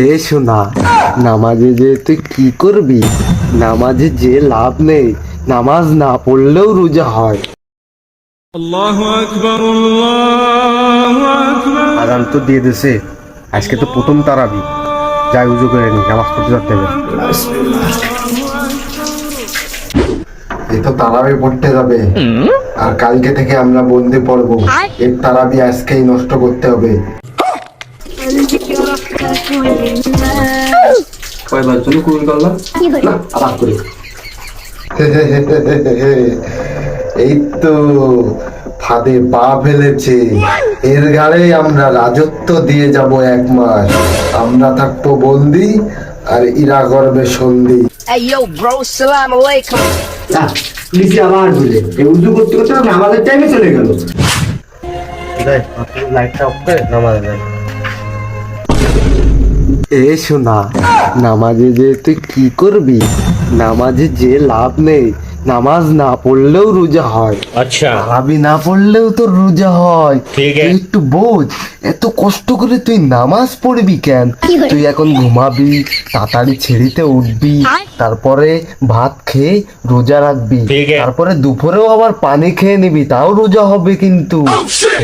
এ শোনা, নামাজে যে তুই কি করবি? নামাজে যে লাভ নেই, নামাজ না পড়লেও রোজা হয়। আজান তো দিয়ে দিছে, আজকে তো প্রথম তারাবি। যাই উজু করে নি, নামাজ পড়তে যেতে হবে। এই তো তারাবি পড়তে যাবে, আর কালকে থেকে আমরা বন্দি পড়বো। এই তারাবি আজকেই নষ্ট করতে হবে। কয়বার জন্য কুল করলাম না, আবার করি। এই তো ফাঁদে পা ফেলেছে, এর ঘাড়ে আমরা রাজত্ব দিয়ে যাব 1 মাস। আমরা থাকবো বন্দি, আর ইরা করবে সন্ধি। Hey yo bro, salam alaikum. পুলিশে আবার বলে এই উজু করতে করতে আমাদের টাইমে চলে গেল। লাইটটা অফ করে নামাজে যাই। এ শোনা, নামাজে যে তুই কি করবি? নামাজে যে লাভ নেই, নামাজ না পড়লেও রোজা হয়। अच्छा তারাবি না পড়লেও তো রোজা হয়। ঠিক তুই একটু বোঝ, এত কষ্ট করে তুই নামাজ পড়বি কেন? তুই এখন ঘুমাবি, তাড়াতাড়ি ছেড়িতে উঠবি, তারপরে ভাত খেয়ে রোজা রাখবি, ঠিক আছে। তারপরে দুপুরেও আবার পানি খেয়ে নিবি, তাও রোজা হবে। কিন্তু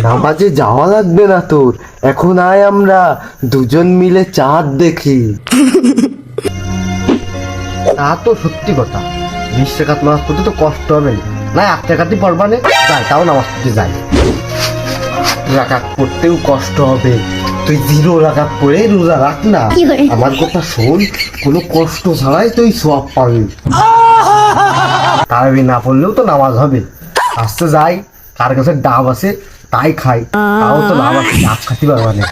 নামাজে যাওয়া লাগবে না তোর। এখন আয় আমরা দুজন মিলে চাঁদ দেখি। তা তো সত্যি কথা, 20 টাকাত নামাজ পড়তে তো কষ্ট হবে না। না 8 টাকাতেই পড়বা না, যাই তাও নামাজ পড়তে যাই। রাকাত পড়তেও কষ্ট হবে, তুই 0 রাকাত পড়ে রোজা রাখ না। আমার কথা শোন, কোনো কষ্ট ছাড়াই তুই সওয়াব পাবি। তারাবি না পড়লেও তো নামাজ হবে। আসতে যাই, কার কাছে ডাব আছে তাই খাই, তাও তো লাভ আছে, ডাব খাতে পারবা না।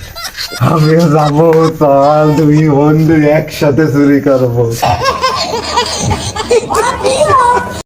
আমিও যাবো, চল 2 বন্ধু একসাথে চুরি করবো।